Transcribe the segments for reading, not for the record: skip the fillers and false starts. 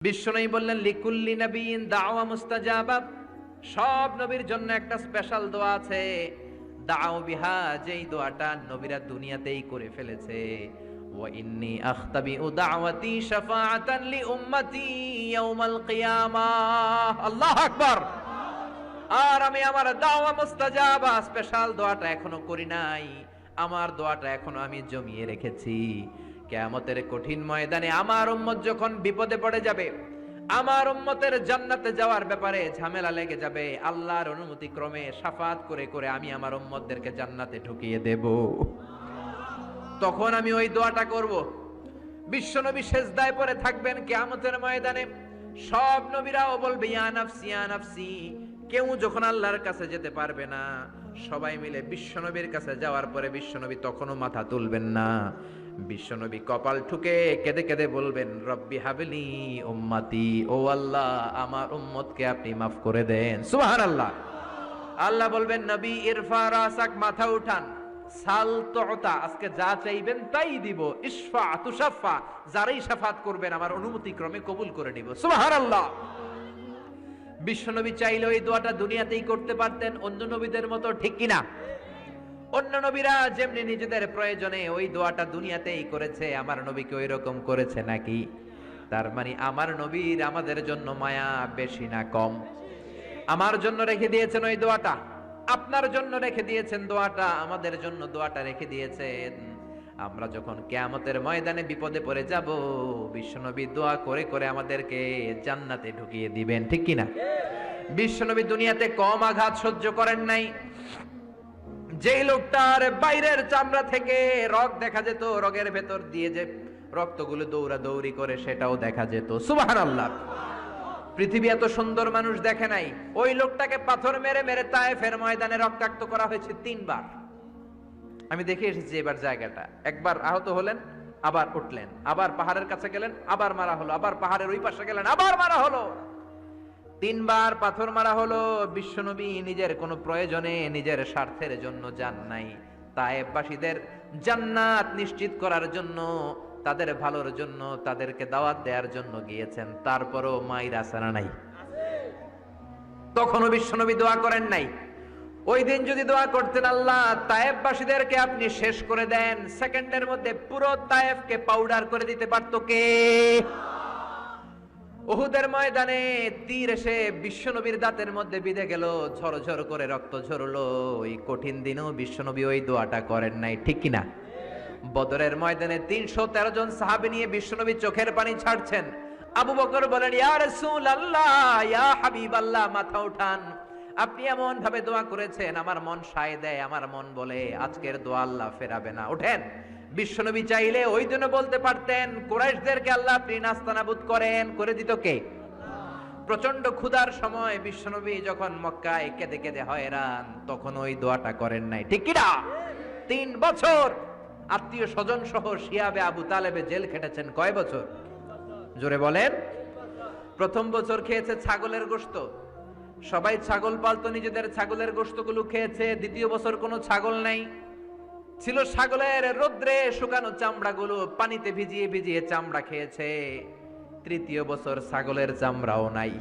বিশ্বনবী বললেন লিকুল্লি নবিয়িন দাওয়া মুস্তাজাবা, সব নবীর জন্য একটা স্পেশাল দোয়া আছে। দাও বিহা, যেই দোয়াটা নবীরা দুনিয়াতেই করে ফেলেছে। ওয়া ইন্নী আখতাবিউ দাওয়াতি শাফাআতান লি উম্মতি ইয়াউমাল কিয়ামাহ। আল্লাহু আকবার। আর আমি আমার দাওয়া মুস্তাজাবা স্পেশাল দোয়াটা এখনো করি নাই। আমার দোয়াটা এখনো আমি জমিয়ে রেখেছি। কিয়ামতের কঠিন ময়দানে আমার উম্মত যখন বিপদে পড়ে যাবে, আমার উম্মতের জান্নাতে যাওয়ার ব্যাপারে ঝামেলা লেগে যাবে, আল্লাহর অনুমতি ক্রমে শাফাত করে করে আমি আমার উম্মতদেরকে জান্নাতে ঢুকিয়ে দেব। তখন আমি ওই দোয়াটা করব। বিশ্বনবী সেজদায় পড়ে থাকবেন কিয়ামতের ময়দানে, সব নবীরাও বলবে ইয়া নাফসি ইয়া নাফসি। কেউ যখন আল্লাহর কাছে যেতে পারবে না, সবাই মিলে বিশ্বনবীর কাছে যাওয়ার পরে বিশ্বনবী তখনও মাথা তুলবেন না। বিশ্বনবী কপাল ঠুকে কেঁদে কেঁদে বলবেন রব্বি হাবলি উম্মতি, ও আল্লাহ আমার উম্মতকে আপনি মাফ করে দেন। সুবহানাল্লাহ। আল্লাহ বলবেন নবী ইরফা রাসাক, মাথা উঠান, সাল তুতা, আজকে যা চাইবেন তাই দিব, ইশফা তুশাফা, যারাই শাফাত করবেন আমার অনুমতি ক্রমে কবুল করে নিব। সুবহানাল্লাহ। বিশ্বনবী চাইলে ওই দোয়াটা দুনিয়াতেই করতে পারতেন অন্য নবীদের মতো, ঠিক কিনা? অন্য নবীরা যেমনি নিজেদের প্রয়োজনে ওই দোয়াটা দুনিয়াতেই করেছে, আমার নবীকে ওই রকম করেছে নাকি? তার মানে আমার নবীর আমাদের জন্য মায়া বেশি না কম? আমার জন্য রেখে দিয়েছেন ওই দোয়াটা, আপনার জন্য রেখে দিয়েছেন দোয়াটা, আমাদের জন্য দোয়াটা রেখে দিয়েছেন। আমরা যখন কিয়ামতের ময়দানে বিপদে পড়ে যাব, বিশ্বনবী দোয়া করে করে আমাদেরকে জান্নাতে ঢুকিয়ে দিবেন, ঠিক কিনা? বিশ্বনবী দুনিয়াতে কম আঘাত সহ্য করেন নাই। যেই লোকটার বাইরের চামড়া থেকে রগ দেখা যেত, রগের ভেতর দিয়ে যে রক্তগুলো দৌড়া দৌড়ি করে সেটাও দেখা যেত। সুবহানাল্লাহ। পৃথিবী এত সুন্দর মানুষ দেখে নাই। ওই লোকটাকে পাথর মেরে মেরে তায়েফের ময়দানে রক্তাক্ত করা হয়েছে 3 বার। আমি দেখে এসেছি এবার জায়গাটা। একবার আহত হলেন, আবার উঠলেন, আবার পাহাড়ের কাছে গেলেন, আবার মারা হলো, আবার পাহাড়ের ওই পাশে গেলেন, আবার মারা হলো। 3 বার পাথর মারা হলো। বিশ্বনবী নিজের কোনো প্রয়োজনে, নিজের স্বার্থের জন্য যান নাই। তায়েফবাসীদের জান্নাত নিশ্চিত করার জন্য, তাদের ভালোর জন্য, তাদেরকে দাওয়াত দেওয়ার জন্য গিয়েছেন। তারপরও মাইর আসারা নাই, তখনও বিশ্বনবী দোয়া করেন নাই। ওই দিন যদি দোয়া করতেন আল্লাহ তায়েফবাসীদেরকে আপনি শেষ করে দেন, সেকেন্ডের মধ্যে পুরো তায়েফকে পাউডার করে দিতে পারতো কে? উহুদের ময়দানে তীর এসে বিশ্বনবীর দাঁতের মধ্যে বিঁধে গেল, ঝরঝর করে রক্ত ঝরলো। ওই কঠিন দিনেও বিশ্বনবী ওই দোয়াটা করেন নাই, ঠিক কিনা? বদরের ময়দানে 313 জন সাহাবী নিয়ে বিশ্বনবী চোখের পানি ছাড়ছেন। আবু বকর বলেন ইয়া রাসূলুল্লাহ, ইয়া হাবিবাল্লাহ, মাথা উঠান। আপনি এমন ভাবে দোয়া করেছেন, আমার মন সায় দেয়, আমার মন বলে আজকের দোয়া আল্লাহ ফেরাবে না, ওঠেন। বিশ্বনবী চাইলে ওই দিনও বলতে পারতেন কুরাইশদেরকে আল্লাহ আপনি নাস্তানাবুদ করেন, করে দিত কে? প্রচন্ড ক্ষুধার সময় বিশ্বনবী যখন মক্কায় কেঁদে কেঁদে হয়রান, তখন ওই দোয়াটা করেন নাই, ঠিক কিনা? 3 বছর আত্মীয় স্বজন সহ শিয়াবে আবু তালেবে জেল খেটেছেন। কয় বছর? জোরে বলেন। প্রথম বছর খেয়েছে ছাগলের গোশত, সবাই ছাগল পালতো, নিজেদের ছাগলের গোশতগুলো খেয়েছে। দ্বিতীয় বছর কোনো ছাগল নাই, ছিল ছাগলের রোদ্রে শুকানো চামড়াগুলো, পানিতে ভিজিয়ে ভিজিয়ে চামড়া খেয়েছে। তৃতীয় বছর ছাগলের চামড়াও নাই,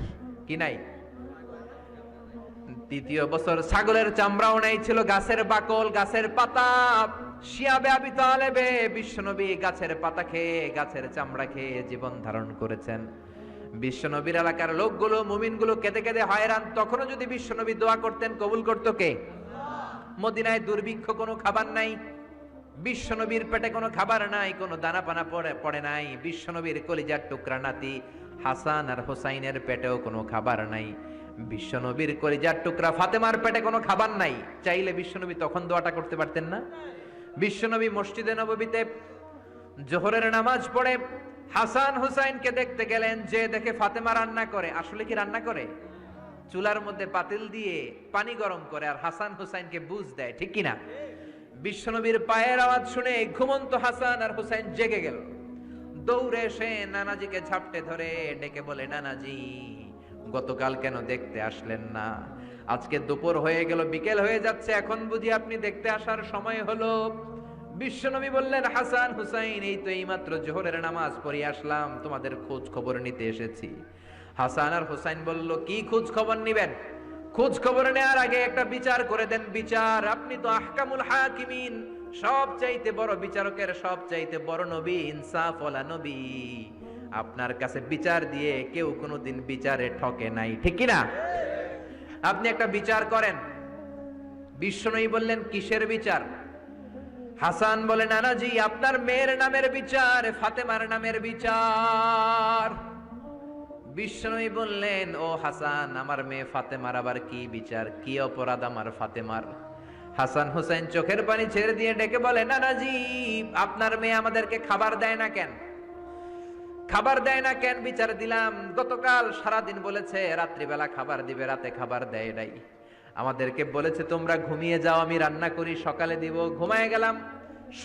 কি নাই? তৃতীয় বছর ছাগলের চামড়াও নাই, ছিল গাছের বাকল, গাছের পাতা। শিয়াবে আবি তালেবে বিশ্বনবী গাছের পাতা খেয়ে, গাছের চামড়া খেয়ে জীবন ধারণ করেছেন। বিশ্বনবীর এলাকার লোকগুলো, মুমিনগুলো কেঁদে কেঁদে হয়রান, তখনও যদি বিশ্বনবী দোয়া করতেন কবুল করতো কে? মদিনায় দুর্ভিক্ষ, কোনো খাবার নাই, বিশ্বনবীর পেটে কোনো খাবার নাই, কোনো দানা পানা পড়ে নাই। বিশ্বনবীর কলিজার টুকরা নাতি হাসান আর হোসাইনের পেটেও কোনো খাবার নাই। বিশ্বনবীর কলিজার টুকরা ফাতেমার পেটে কোনো খাবার নাই। চাইলে বিশ্বনবী তখন দোয়াটা করতে পারতেন না? বিশ্বনবী মসজিদে নববীতে জোহরের নামাজ পড়ে হাসান হুসাইনকে দেখতে গেলেন, যে দেখে ফাতেমা রান্না করে। আসলে কি রান্না করে? চুলার মধ্যে পাতিল দিয়ে পানি গরম করে আর হাসান হুসাইনকে বুঝ দেয়, ঠিক কিনা? বিশ্বনবীর পায়ের আওয়াজ শুনে ঘুমন্ত হাসান আর হুসাইন জেগে গেল। দৌড়ে এসে নানাজিকে ঝাপটে ধরে ডেকে বলে, নানাজি গতকাল কেন দেখতে আসলেন না? আজকে দুপুর হয়ে গেল, বিকেল হয়ে যাচ্ছে, এখন বুঝি আপনি দেখতে আসার সময় হলো? বিশ্বনবী বললেন, হাসান হুসাইন, এই তো এইমাত্র জোহরের নামাজ পড়ে আসলাম, তোমাদের খোঁজ খবর নিতে এসেছি। হাসান আর হুসাইন বলল, কি খোঁজ খবর নিবেন? খোঁজ খবর নেওয়ার আগে একটা বিচার করে দেন। বিচার? আপনি তো আহকামুল হাকিমিন, সবচাইতে বড় বিচারকের সবচাইতে বড় নবী, ইনসাফওয়ালা নবী। আপনার কাছে বিচার দিয়ে কেউ কোনোদিন বিচারে ঠকে নাই, ঠিক কি না? আপনি একটা বিচার করেন। বিশ্বনবী বললেন, কিসের বিচার? হাসান বলে, নানাজি, আপনার মেয়ের নামের বিচার, ফাতেমার নামের বিচার। বিশ্বনবী বললেন, ও হাসান, আমার মেয়ে ফাতেমার আবার কি বিচার? কি অপরাধ আমার ফাতেমার? হাসান হুসাইন চোখের পানি ছেড়ে দিয়ে ডেকে বলে, নানাজি, আপনার মেয়ে আমাদেরকে খাবার দেয় না কেন? খাবার দেয় না কেন বিচার দিলাম। গতকাল সারাদিন বলেছে রাত্রিবেলা খাবার দিবে, রাতে খাবার দেয় নাই। আমাদেরকে বলেছে তোমরা ঘুমিয়ে যাও, আমি রান্না করি, সকালে দিব। ঘুমায় গেলাম,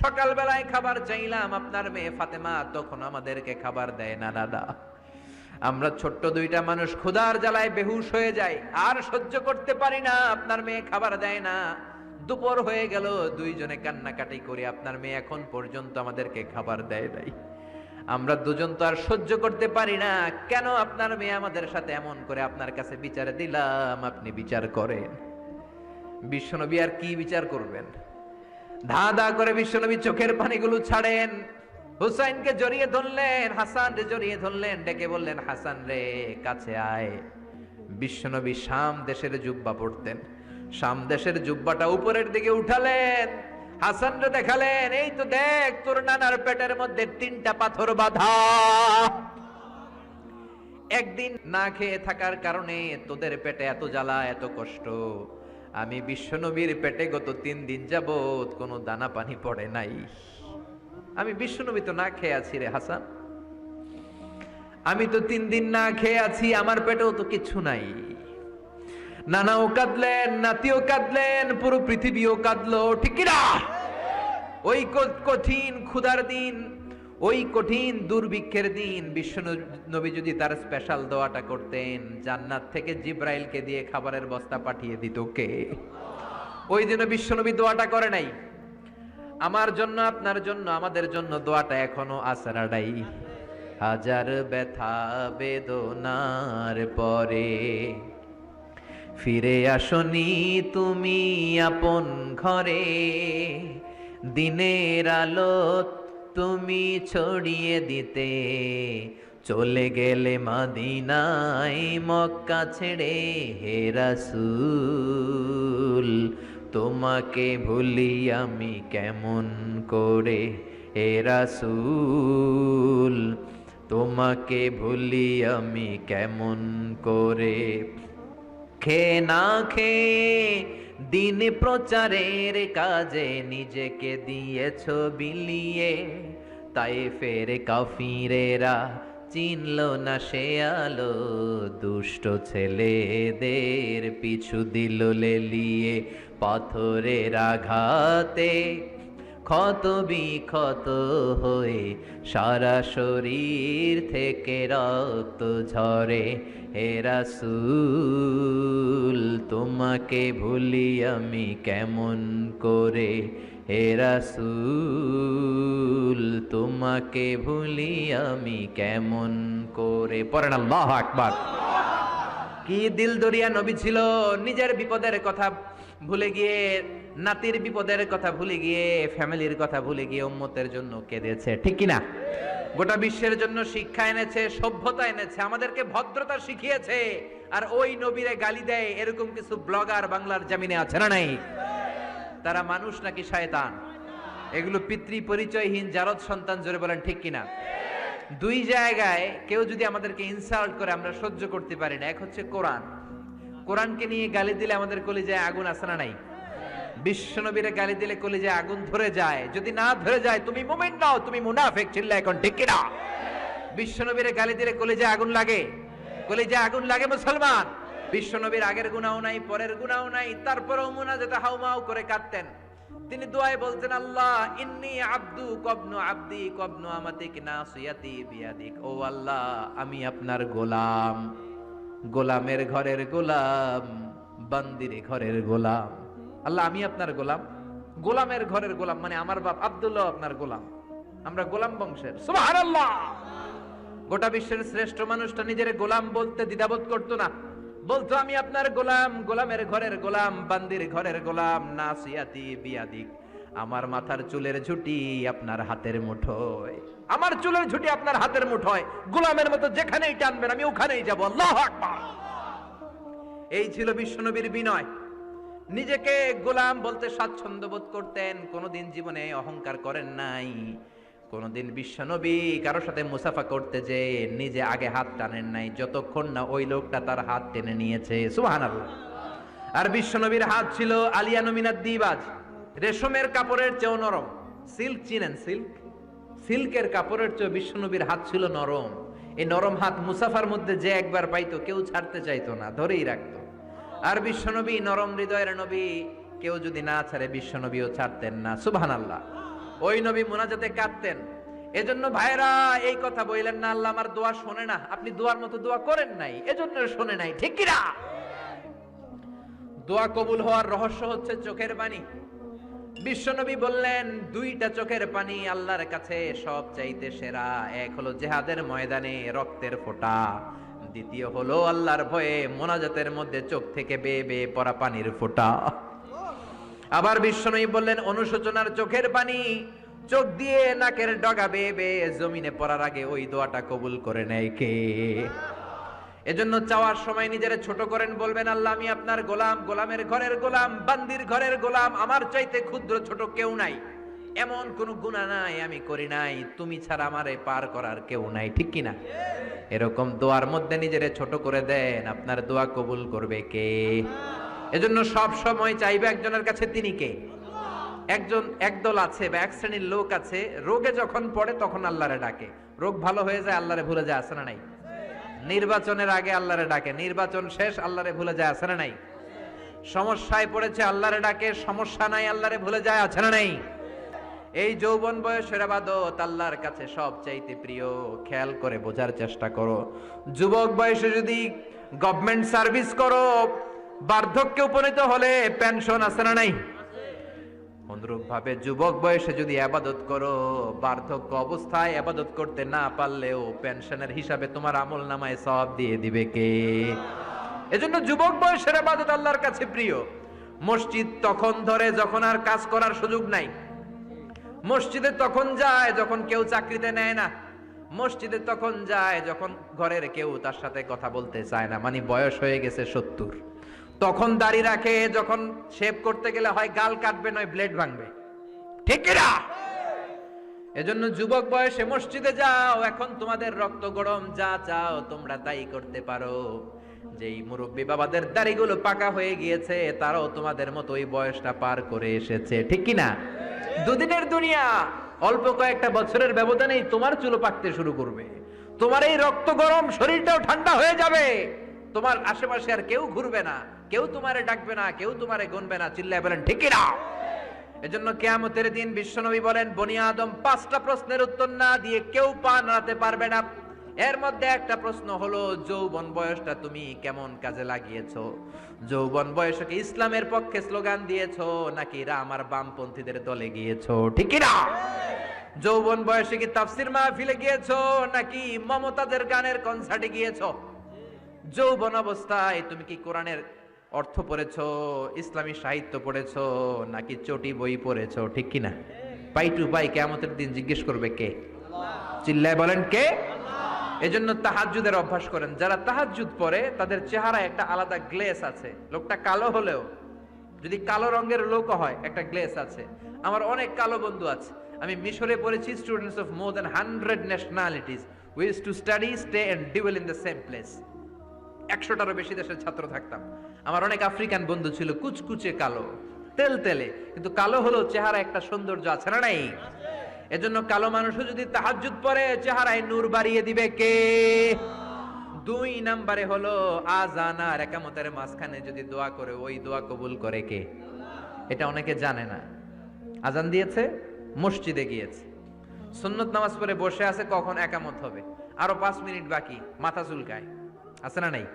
সকালবেলায় খাবার চাইলাম, আপনার মেয়ে ফাতেমা তখন আমাদেরকে খাবার দেয় না। দাদা, আমরা ছোট্ট দুইটা মানুষ ক্ষুধার জ্বালায় বেহুশ হয়ে যাই, আর সহ্য করতে পারি না, আপনার মেয়ে খাবার দেয় না। দুপুর হয়ে গেল, দুইজনে কান্নাকাটি করি, আপনার মেয়ে এখন পর্যন্ত আমাদেরকে খাবার দেয় নাই। আমরা দুজন তো আর সহ্য করতে পারি না, কেন আপনার মেয়ে আমাদের সাথে এমন করে? আপনার কাছে বিচার দিলাম, আপনি বিচার করেন। বিশ্বনবী আর কি বিচার করবেন? ধা ধা করে বিশ্বনবী চোখের পানিগুলো ছাড়েন, হুসাইনকে জড়িয়ে ধরলেন, হাসান রে জড়িয়ে ধরলেন, ডেকে বললেন, হাসান রে কাছে আয়। বিশ্বনবী শাম দেশের জুব্বা পরতেন, শাম দেশের জুব্বাটা উপরের দিকে উঠালেন, হাসান রে দেখালেন, এই তো দেখ, তোর নানার পেটের মধ্যে 3টা পাথর বাঁধা। একদিন না খেয়ে থাকার কারণে তোদের পেটে এত জ্বালা, এত কষ্ট। আমি বিশ্বনবীর পেটে গত 3 দিন যাবত কোনো দানা পানি পড়ে নাই। আমি বিশ্বনবী তো না খেয়ে আছি রে হাসান, আমি তো 3 দিন না খেয়ে আছি, আমার পেটেও তো কিছু নাই। নানাও কাঁদলেন, নাতিও কাঁদলেন, পুরো পৃথিবীও কাঁদলো, ঠিক না? ওই কঠিন ক্ষুধার দিন, ওই কঠিন দুর্ভিক্ষের দিন বিশ্বনবী যদি তার স্পেশাল দোয়াটা করতেন, জান্নাত থেকে জিব্রাইলকে দিয়ে খাবারের বস্তা পাঠিয়ে দিত কে? ওই দিন বিশ্বনবী দোয়াটা করে নাই। আমার জন্য, আপনার জন্য, আমাদের জন্য দোয়াটা এখনো আসরাডাই। হাজার ব্যথা বেদনার পরে ফিরে আসনি তুমি আপন ঘরে, দিনের আলো তুমি ছড়িয়ে দিতে, চলে গেলে মদিনায় মক্কা ছেড়ে। হে রাসূল, তোমাকে ভুলি আমি কেমন করে? হে রাসূল, তোমাকে ভুলি আমি কেমন করে? খেয়ে না খেয়ে দিন প্রচারের কাজে নিজেকে দিয়েছ বিলিয়ে, তাই ফের কাফিরেরা চিনল না সে আলো, দুষ্ট ছেলেদের পিছু দিল লেলিয়ে, পাথরের আঘাতে ক্ষত বিক্ষত হয়ে সারা শরীর থেকে রক্ত ঝরে। হে রাসূল, তোমাকে ভুলি আমি কেমন করে? হে রাসূল, তোমাকে ভুলি আমি কেমন করে? পড়েন আল্লাহু আকবার। কি দিল দরিয়া নবী ছিল, নিজের বিপদের কথা ভুলে গিয়ে, নাতির বিপদের কথা ভুলে গিয়ে, ফ্যামিলির কথা ভুলে গিয়ে উম্মতের জন্য কেঁদেছে, ঠিক কি না? গোটা বিশ্বের জন্য শিক্ষা এনেছে, সভ্যতা এনেছে, আমাদেরকে ভদ্রতা শিখিয়েছে। আর ওই নবীরে গালি দেয় এরকম কিছু ব্লগার বাংলার জমিনে আছে না নাই? তারা মানুষ নাকি শয়তান? এগুলো পিতৃ পরিচয়হীন জারদ সন্তান, জোরে বলেন ঠিক কিনা? দুই জায়গায় কেউ যদি আমাদেরকে ইনসাল্ট করে আমরা সহ্য করতে পারি না। এক হচ্ছে কোরআন, কোরআনকে নিয়ে গালি দিলে আমাদের কলিজায় আগুন আছে না নাই? বিশ্বনবীরে গালি দিলে কলিজায় আগুন ধরে যায়, যদি না ধরে যায় তুমি মুমিন নাও, তুমি মুনাফিক, চিল্লা এখন ঠিক কিনা? বিশ্বনবীরে গালি দিলে কলিজায় আগুন লাগে, কলিজায় আগুন লাগে মুসলমান। বিশ্বনবীর আগের গুনাহও নাই, পরের গুনাহও নাই, তারপরেও মুনাজাতে হাউমাউ করে কাঁদতেন। তিনি দোয়ায় বলতেন, আল্লাহ ইন্নী আব্দু কবনু আব্দি কবনু আমাতিক নাসিয়াতি বিয়াদিক। ও আল্লাহ, আমি আপনার গোলাম, গোলামের ঘরের গোলাম, বান্দির ঘরের গোলাম। আল্লাহ, আমি আপনার গোলাম, গোলামের ঘরের গোলাম, মানে আমার বাপ আব্দুল্লাহ আপনার গোলাম, আমরা গোলাম বংশের। সুবহানাল্লাহ। গোটা বিশ্বের শ্রেষ্ঠ মানুষটা নিজের গোলাম বলতে দ্বিধাবোধ করতো না, বলতো আমি আপনার গোলাম, গোলামের ঘরের গোলাম, বান্দির ঘরের গোলাম, নাসিয়াতি বিয়াদিক, আমার মাথার চুলের ঝুঁটি আপনার হাতের মুঠোয়, আমার চুলের ঝুঁটি আপনার হাতের মুঠোয়, গোলামের মতো যেখানেই টানবেন আমি ওখানেই যাব। আল্লাহু আকবার। এই ছিল বিশ্বনবীর বিনয়। নিজেকে গোলাম বলতে স্বাচ্ছন্দ্য বোধ করতেন, কোনোদিন জীবনে অহংকার করেন নাই। কোনোদিন বিশ্বনবী কারো সাথে মুসাফা করতে যে নিজে আগে হাত টানেন নাই, যতক্ষণ না ওই লোকটা তার হাত টেনে নিয়েছে। সুবহানাল্লাহ। আর বিশ্বনবীর হাত ছিল আলিয়ানু মিনাদ দিবাজ, রেশমের কাপড়ের চেয়েও নরম। সিল্ক চিনেন? সিল্ক, সিল্কের কাপড়ের চেয়ে বিশ্বনবীর হাত ছিল নরম। এই নরম হাত মুসাফার মধ্যে যে একবার পাইতো কেউ ছাড়তে চাইতো না, ধরেই রাখতো। আর বিশ্বনবী নরম হৃদয়ের নবী, কেউ যদি না ছাড়ে বিশ্বনবীও ছাড়তেন না। সুবহানাল্লাহ। ওই নবী মুনাজাতে কাঁদতেন। এজন্য ভাইরা এই কথা বললেন না আল্লাহ আমার দোয়া শোনে না, আপনি দোয়ার মতো দোয়া করেন নাই, এজন্য শোনে নাই, ঠিক কি না? দোয়া কবুল হওয়ার রহস্য হচ্ছে চোখের পানি। বিশ্বনবী বললেন দুইটা চোখের পানি আল্লাহর কাছে সব চাইতে সেরা। এক হলো জিহাদের ময়দানে রক্তের ফোঁটা, দ্বিতীয় হলো আল্লাহর ভয়ে মোনাজাতের মধ্যে চোখ থেকে বেয়ে বেয়ে পড়া পানির ফোঁটা। আবার বিশ্বনবী বললেন অনুশোচনার চোখের পানি চোখ দিয়ে নাকের ডগা বেয়ে বেয়ে জমিনে পড়ার আগে ওই দোয়াটা কবুল করে নেয় কে? এজন্য চাওয়ার সময় নিজেরে ছোট করেন, বলবেন আল্লাহ আমি আপনার গোলাম, গোলামের ঘরের গোলাম, বান্দির ঘরের গোলাম, আমার চাইতে ক্ষুদ্র ছোট কেউ নাই, এমন কোন গুনাহ নাই আমি করি নাই, তুমি ছাড়া আমারে পার করার কেউ নাই, ঠিক কিনা? এরকম দোয়ার মধ্যে নিজেরে ছোট করে দেন, আপনার দোয়া কবুল করবে কে? এজন্য সব সময় চাইবে একজনের কাছে, তিনি কে? একদল আছে বা এক শ্রেণীর লোক আছে, রোগে যখন পড়ে তখন আল্লাহরে ডাকে, রোগ ভালো হয়ে যায় আল্লাহরে ভুলে যায়, আছে না নাই? নির্বাচনের আগে আল্লাহরে ডাকে, নির্বাচন শেষ আল্লাহরে ভুলে যায়, আছে না নাই? সমস্যায় পড়েছে আল্লাহরে ডাকে, সমস্যা নাই আল্লাহরে ভুলে যায়, আছে না নাই? এই যৌবন বয়সের ইবাদত আল্লাহর কাছে সবচাইতে প্রিয়। খেয়াল করে বোঝার চেষ্টা করো, যুবক বয়সে যদি গভর্নমেন্ট সার্ভিস করো, বার্ধক্যে উপনীত হলে পেনশন আছে না নাই? অনুরূপ ভাবে যুবক বয়সে যদি ইবাদত করো, বার্ধক্য অবস্থায় ইবাদত করতে না পারলেও পেনশনের হিসাবে তোমার আমলনামায় সওয়াব দিয়ে দিবে কে? এজন্য যুবক বয়সের ইবাদত আল্লাহর কাছে প্রিয়। মসজিদ তখন ধরে যখন আর কাজ করার সুযোগ নাই, মসজিদে তখন যায় যখন কেউ চাকরিতে নেয় না, মসজিদে তখন যায় যখন ঘরের কেউ তার সাথে কথা বলতে চায় না, মানে বয়স হয়ে গেছে 70, তখন দাড়ি রাখে, যখন শেভ করতে গেলে হয় গাল কাটবে নয় ব্লেড ভাঙবে, ঠিক কিনা? এজন্য যুবক বয়সে মসজিদে যাও, এখন তোমাদের রক্ত গরম, যা চাও তোমরা তাই করতে পারো। যেই মুরব্বী বাবাদের দাড়িগুলো পাকা হয়ে গিয়েছে তারাও তোমাদের মতো ওই বয়সটা পার করে এসেছে, ঠিক কিনা? দুদিনের দুনিয়া, অল্প কয়েকটা বছরের ব্যবধানেই তোমার চুল পাকতে শুরু করবে, তোমার এই রক্ত গরম শরীরটাও ঠান্ডা হয়ে যাবে, তোমার আশেপাশে আর কেউ ঘুরবে না, কেউ তোমারে ডাকবে না, কেউ তোমারে গুনবে না, চিল্লায় বলেন ঠিক কিনা? এজন্য কিয়ামতের দিন বিশ্বনবী বলেন বনি আদম 5টা প্রশ্নের উত্তর না দিয়ে কেউ পা নাড়াতে পারবে না। এর মধ্যে একটা প্রশ্ন হলো যৌবন বয়সটা তুমি কেমন কাজে লাগিয়েছো? যৌবন বয়সে কি ইসলামের পক্ষে স্লোগান দিয়েছো নাকি রাম আর বামপন্থীদের দলে গিয়েছো, ঠিক কিনা? যৌবন বয়সে কি তাফসির মাহফিলে গিয়েছো নাকি মমতাজের গানের কনসার্টে গিয়েছো? যৌবন অবস্থায় তুমি কি কোরআনের অর্থ পড়েছো, ইসলামী সাহিত্য পড়েছো নাকি চটি বই পড়েছো, ঠিক কিনা? পাই টু পাই কিয়ামতের দিন জিজ্ঞেস করবে কে? চিল্লায় বলেন কে? এজন্য তাহাজ্জুদের অভ্যাস করেন। যারা তাহাজ্জুদ পড়ে তাদের চেহারায় একটা আলাদা গ্লেস আছে, লোকটা কালো হলেও যদি কালো রঙের লোক হয় একটা গ্লেস আছে। আমার অনেক কালো বন্ধু আছে, আমি মিশরে পড়েছি, students of more than 100 nationalities, we use to study, stay and dwell in the same place. 100টারও বেশি দেশের ছাত্র থাকতাম। আমার অনেক আফ্রিকান বন্ধু ছিল, কুচকুচে কালো, তেল তেলে, কিন্তু কালো হলো চেহারা একটা সৌন্দর্য আছে না নাই? এজন্য কালো মানুষও যদি তাহাজ্জুদ পড়ে চেহারায় নূর বাড়িয়ে দিবে কে? 2 নম্বরে হলো আযান আর ইকামতের মাঝখানে যদি দোয়া করে ওই দোয়া কবুল করে কে? এটা অনেকে জানে না। আযান দিয়েছে, মসজিদে গিয়েছে, সুন্নত নামাজ পড়ে বসে আছে, কখন ইকামত হবে, আরো 5 মিনিট বাকি, মাথা চুলকায়, আছে না নাই?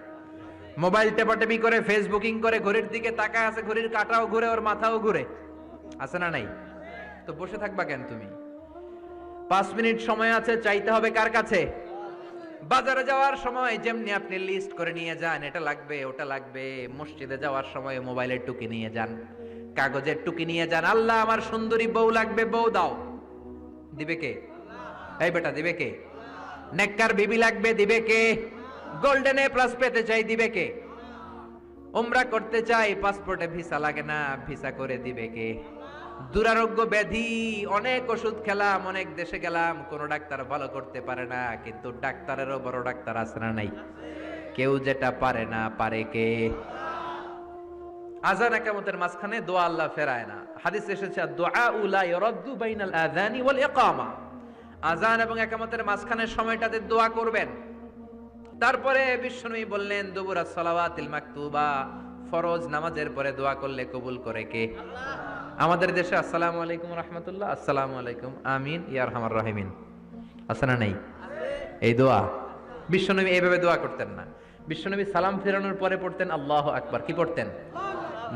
মোবাইল টেপাটেপি করে, ফেসবুকিং করে, ঘড়ির দিকে তাকায় আছে, ঘড়ির কাঁটাও ঘুরে, ওর মাথাও ঘুরে, আছে না নাই? তো বসে থাকবা কেন তুমি? 5 মিনিট সময় আছে, চাইতে হবে কার কাছে? বাজারে যাওয়ার সময় যেমনি আপনি লিস্ট করে নিয়ে যান, এটা লাগবে ওটা লাগবে, মসজিদে যাওয়ার সময় মোবাইলের টুকি নিয়ে যান, কাগজের টুকি নিয়ে যান। আল্লাহ আমার সুন্দরী বউ লাগবে, বউ দাও, দিবে কে? এই বেটা, দিবে কে? নেককার বিবি লাগবে, দিবে কে? গোল্ডেন এ প্লাস পেতে চাই, দিবে কে? উমরা করতে চাই, পাসপোর্টে ভিসা লাগে না, ভিসা করে দিবে কে? দুরারোগ্য ব্যাধি, অনেক ওষুধ খেলাম, অনেক দেশে গেলাম, কোন ডাক্তার ভালো করতে পারে না, কিন্তু ডাক্তারেরও বড় ডাক্তার আছে না নাই? কেউ যেটা পারে না, পারে কে? আযান ইকামতের মাঝখানে দোয়া আল্লাহ ফেরায় না। হাদিস এসেছে দুআউ লা ইরাদ্দু বাইনাল আযানি ওয়াল ইকামা। আযান এবং ইকামতের মাঝখানের সময়টাতে দোয়া করবেন। তারপরে বিশ্বনবী বললেন দুবুরাস সালাওয়াতিল মাকতুবা, ফরজ নামাজের পরে দোয়া করলে কবুল করে কে? আমাদের দেশে আসসালামু আলাইকুম রাহমাতুল্লাহ, আসসালামু আলাইকুম, আমিন ইয়া আরহামার রাহিমিন, আছে না নাই? এই দোয়া বিশ্বনবী এইভাবে দোয়া করতেন না। বিশ্বনবী সালাম ফেরানোর পরে পড়তেন আল্লাহু আকবার। কি পড়তেন?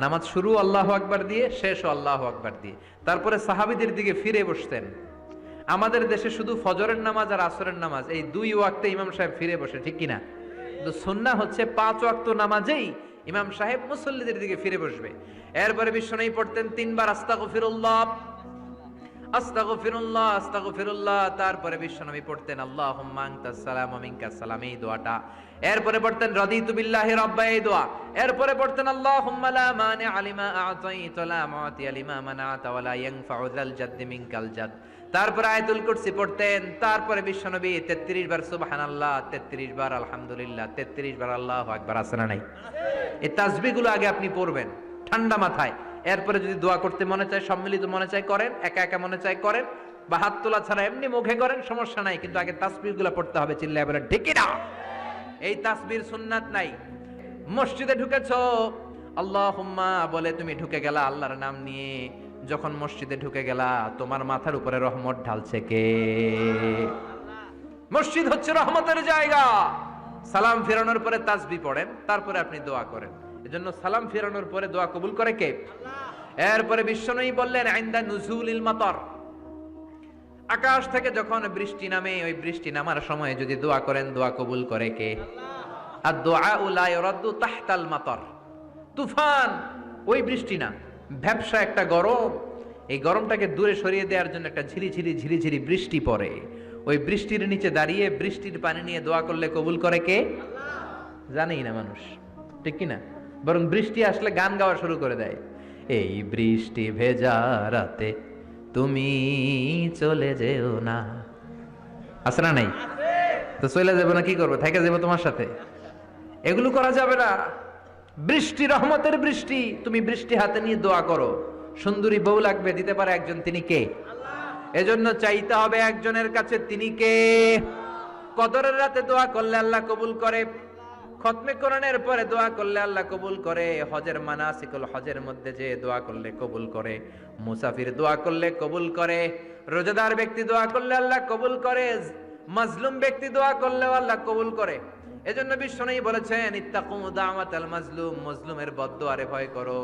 নামাজ শুরু আল্লাহু আকবার দিয়ে, শেষও আল্লাহু আকবার দিয়ে। তারপরে সাহাবীদের দিকে ফিরে বসতেন। আমাদের দেশে শুধু ফজরের নামাজ আর আসরের নামাজ, এই 2 ওয়াক্তে ইমাম সাহেব ফিরে বসে, ঠিক কিনা? কিন্তু সুন্নাহ হচ্ছে 5 ওয়াক্ত নামাজেই ইমাম সাহেব মুসল্লিদের দিকে ফিরে বসবে। এরপরে বিশ্বনবী পড়তেন 3 বার আস্তাগফিরুল্লাহ, আস্তাগফিরুল্লাহ, আস্তাগফিরুল্লাহ। তারপরে বিশ্বনবী পড়তেন আল্লাহুম্মা আনতাস সালাম ওয়া মিনকাস সালাম, এই দোয়াটা। এরপরে পড়তেন রাদিতু বিল্লাহি রাব্বা, এই দোয়া। এরপরে পড়তেন আল্লাহুম্মা লা মানিআ লিমা আ'তাইতা ওয়া লা মু'তিয়া লিমা মানা'তা ওয়া লা ইয়ানফা'ু যাল জাদ্দি মিনকাল জাদ। তারপরে আয়াতুল কুরসি পড়তেন। তারপরে বিশ্বনবী 33 বার সুবহানাল্লাহ, 33 বার আলহামদুলিল্লাহ, 33 বার আল্লাহু আকবার, আছে না নাই? এই তাসবিহগুলো আগে আপনি পড়বেন ঠান্ডা মাথায়। এরপরে যদি দোয়া করতে মনে চায়, সম্মিলিত মনে চায় করেন, একা একা মনে চায় করেন, বা হাত তোলা ছাড়া এমনি মুখে করেন, সমস্যা নাই, কিন্তু আগে তাসবিহগুলো পড়তে হবে। চিল্লায় বলেন ঠিক কি না? এই তাসবিহর সুন্নাত নাই। মসজিদে ঢুকেছো, আল্লাহুম্মা বলে তুমি ঢুকে গেলা আল্লাহর নাম নিয়ে। যখন মসজিদে ঢুকে গেলা, তোমার মাথার উপরে রহমত ঢালছে কে? মসজিদ হচ্ছে রহমতের জায়গা। সালাম ফেরানোর পরে তাসবিহ পড়েন, তারপরে আপনি দোয়া করেন। এজন্য সালাম ফেরানোর পরে দোয়া কবুল করে কে? এরপরে বিশ্বনবী বললেন ইনদা নুজুলিল মাতার, আকাশ থেকে যখন বৃষ্টি নামে, ওই বৃষ্টি নামার সময় যদি দোয়া করেন, দোয়া কবুল করে কে? আর দুআউ লা ইরাদ্দু তাহতাল মাতার, তুফান ওই বৃষ্টি না, ভ্যাপসা একটা গরম, এই গরমটাকে দূরে সরিয়ে দেওয়ার জন্য একটা ঝিরিঝিরি ঝিরিঝিরি বৃষ্টি পড়ে। ওই বৃষ্টির নিচে দাঁড়িয়ে বৃষ্টির পানি নিয়ে দোয়া করলে কবুল করে কে? জানেই না মানুষ, ঠিক কি না? বরং বৃষ্টি আসলে গান গাওয়া শুরু করে দেয়। এই বৃষ্টি ভেজা রাতে তুমি চলে যেও না, আছে না নাই? তো চলে যাবো না, কি করবো? থেকে যাবো তোমার সাথে? এগুলো করা যাবে না। বৃষ্টি রহমতের বৃষ্টি, তুমি বৃষ্টি হাতে নিয়ে দোয়া করো। সুন্দরী বউ লাগবে, দিতে পারে একজন, তিনি কে? এজন্য চাইতে হবে একজনের কাছে, তিনি কে? কদরের রাতে দোয়া করলে আল্লাহ কবুল করে, খতমে কোরআনের পরে দোয়া করলে আল্লাহ কবুল করে, হজের মানাসিকুল হজের মধ্যে যে দোয়া করলে কবুল করে, মুসাফির দোয়া করলে কবুল করে, রোজাদার ব্যক্তি দোয়া করলে আল্লাহ কবুল করে, মাজলুম ব্যক্তি দোয়া করলেও আল্লাহ কবুল করে। এজন্য বিশ্বনবী বলেছেন ইত্তাকু দাওয়াতাল মাজলুম, মাজলুমের বদদোয়ারে ভয় করো,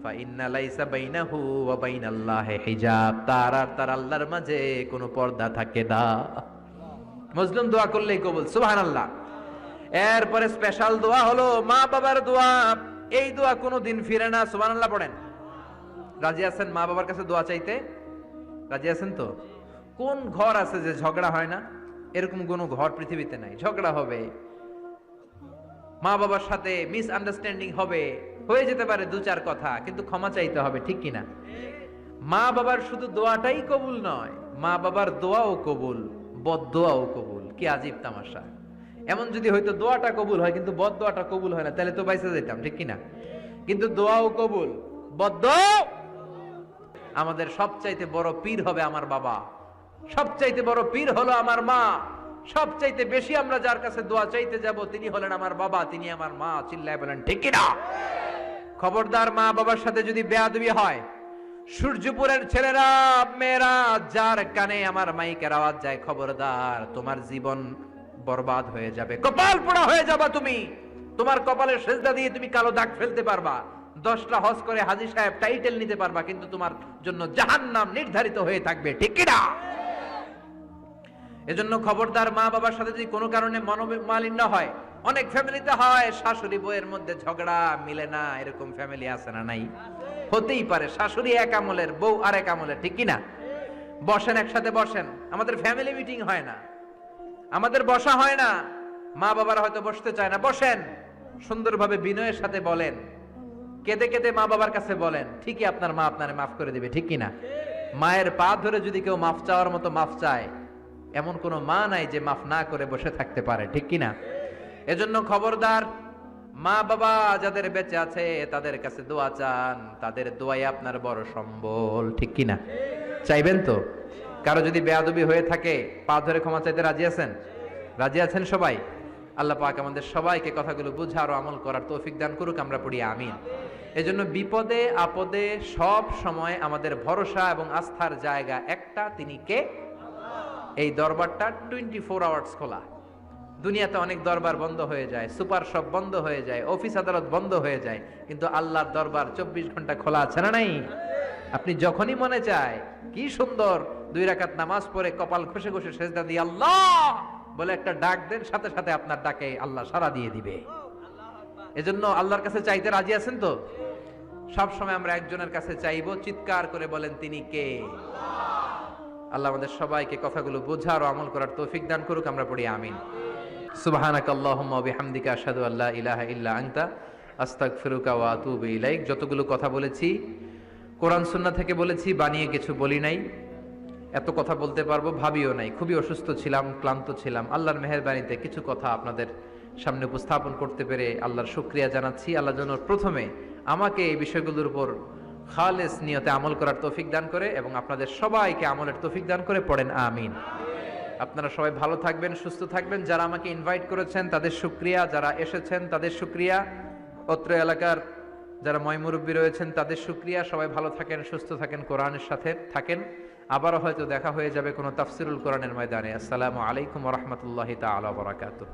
ফা ইন্না লাইসা বাইনাহু ওয়া বাইনাল্লাহি হিজাব, তার আর তার আল্লাহর মাঝে কোনো পর্দা থাকে না। মাজলুম দোয়া করলেই কবুল, সুবহানাল্লাহ। এরপরে স্পেশাল দোয়া হলো মা বাবার দোয়া। এই দোয়া কোনোদিন ফিরে না, সুবহানাল্লাহ পড়েন। রাজি আছেন মা বাবার কাছে দোয়া চাইতে? রাজি আছেন তো? কোন ঘর আছে যে ঝগড়া হয় না? এরকম কোনো ঘর পৃথিবীতে নাই। ঝগড়া হবে, মা বাবার সাথে মিস আন্ডারস্ট্যান্ডিং হবে, হয়ে যেতে পারে 2-4 কথা, কিন্তু ক্ষমা চাইতে হবে, ঠিক কিনা? মা বাবার শুধু দোয়াটাই কবুল নয়, মা বাবার দোয়াও কবুল, বদদোয়াও কবুল। কি আজীব তামাশা! এমন যদি হয়তো দোয়াটা কবুল হয় কিন্তু বদদোয়াটা কবুল হয় না, তাহলে তো বাইসে যেতাম, ঠিক কিনা? কিন্তু দোয়াও কবুল, বদদোয়া। আমাদের সবচাইতে বড় পীর হবে আমার বাবা, সবচাইতে বড় পীর হলো আমার মা, সবচাইতে বেশি আমরা যার কাছে দোয়া চাইতে যাব তিনি হলেন আমার বাবা, তিনি আমার মা। চিল্লায় বলেন ঠিক কিনা? খবরদার মা বাবার সাথে যদি বেয়াদবি হয়, সূর্যপুরের ছেলেরা মেয়েরা, যার কানে আমার মাইকের আওয়াজ যায়, খবরদার, তোমার জীবন বরবাদ হয়ে যাবে, কপাল পোড়া হয়ে যাবা তুমি। তোমার কপালের সেজদা দিয়ে তুমি কালো দাগ ফেলতে পারবা। 10টা হজ করে হাজী সাহেব টাইটেল নিতে পারবা, কিন্তু তোমার জন্য জাহান্নাম নির্ধারিত হয়ে থাকবে, ঠিক কি না? এজন্য খবরদার, মা বাবার সাথে যদি কোনো কারণে মনোমালিন্য হয়, অনেক ফ্যামিলিতে হয় শাশুড়ি বউয়ের মধ্যে ঝগড়া মিলে না, এরকম ফ্যামিলি আছে না নাই? হতেই পারে, শাশুড়ি এক আমলের, বউ আর এক আমলের, ঠিক কি না? বসেন, একসাথে বসেন। আমাদের ফ্যামিলি মিটিং হয় না, আমাদের বসা হয় না, মা বাবারা হয়তো বসতে চায় না, বসেন, সুন্দরভাবে বিনয়ের সাথে বলেন, কেঁদে কেঁদে মা বাবার কাছে বলেন, ঠিকই আপনার মা আপনারে মাফ করে দিবে, ঠিক কি না? মায়ের পা ধরে যদি কেউ মাফ চাওয়ার মতো মাফ চায়, এমন কোনো মা নাই যে মাফ না করে বসে থাকতে পারে, ঠিক কি না? এজন্য খবরদার, মা বাবা যাদের বেঁচে আছে তাদের কাছে দোয়া চান, তাদের দোয়াই আপনার বড় সম্বল, ঠিক কি না? চাইবেন তো? কারো যদি বেয়াদবি হয়ে থাকে, পা ধরে ক্ষমা চাইতে রাজি আছেন? রাজি আছেন সবাই? আল্লাহ পাক আমাদের সবাইকে কথাগুলো বুঝার ও আমল করার তৌফিক দান করুক, আমরা পড়ি আমিন। এজন্য বিপদে আপদে সব সময় আমাদের ভরসা এবং আস্থার জায়গা একটা, তিনি কে? এই দরবারটা 24 আওয়ার্স খোলা। দুনিয়াতে অনেক দরবার বন্ধ হয়ে যায়, সুপার শপ বন্ধ হয়ে যায়, অফিস আদালত বন্ধ হয়ে যায়, কিন্তু আল্লাহর দরবার 24 ঘন্টা খোলা আছে না নাই? আপনি যখনই মনে চায়, কি সুন্দর 2 রাকাত নামাজ পড়ে কপাল ঘষে ঘষে সেজদা দিয়ে আল্লাহ বলে একটা ডাক দেন, সাথে সাথে আপনার ডাকে আল্লাহ সাড়া দিয়ে দিবে। এজন্য আল্লাহর কাছে চাইতে রাজি আছেন তো? সব সময় আমরা একজনের কাছে চাইবো, চিৎকার করে বলেন, তিনি কে? আল্লাহ আমাদের সবাইকে কথাগুলো বোঝার ও আমল করার তৌফিক দান করুক, আমরা পড়ি আমিন। সুবহানাকাল্লাহুম্মা ওয়া বিহামদিকা আশহাদু আল্লা ইলাহা ইল্লা আনতা আস্তাগফিরুকা ওয়া আতুবু ইলাইক। যতগুলো কথা বলেছি কোরআন সুন্নাহ থেকে বলেছি, বানিয়ে কিছু বলি নাই। এত কথা বলতে পারবো ভাবিও নাই, খুবই অসুস্থ ছিলাম, ক্লান্ত ছিলাম। আল্লাহর মেহেরবানিতে কিছু কথা আপনাদের সামনে উপস্থাপন করতে পেরে আল্লাহর শুকরিয়া জানাচ্ছি। আল্লাহ যেন প্রথমে আমাকে এই বিষয়গুলোর উপর খালেস নিয়তে আমল করার তৌফিক দান করে এবং আপনাদের সবাইকে আমলের তৌফিক দান করে, পড়েন আমিন। আপনারা সবাই ভালো থাকবেন, সুস্থ থাকবেন। যারা আমাকে ইনভাইট করেছেন তাদের শুকরিয়া, যারা এসেছেন তাদের শুকরিয়া, অত্র এলাকার যারা ময়মুরব্বী রয়েছেন তাদের শুকরিয়া। সবাই ভালো থাকেন, সুস্থ থাকেন, কোরআনের সাথে থাকেন। আবারও হয়তো দেখা হয়ে যাবে কোনো তাফসিরুল কোরআনের ময়দানে। আসসালামু আলাইকুম ওয়া রাহমাতুল্লাহি তাআলা ওয়া বারাকাতুহু।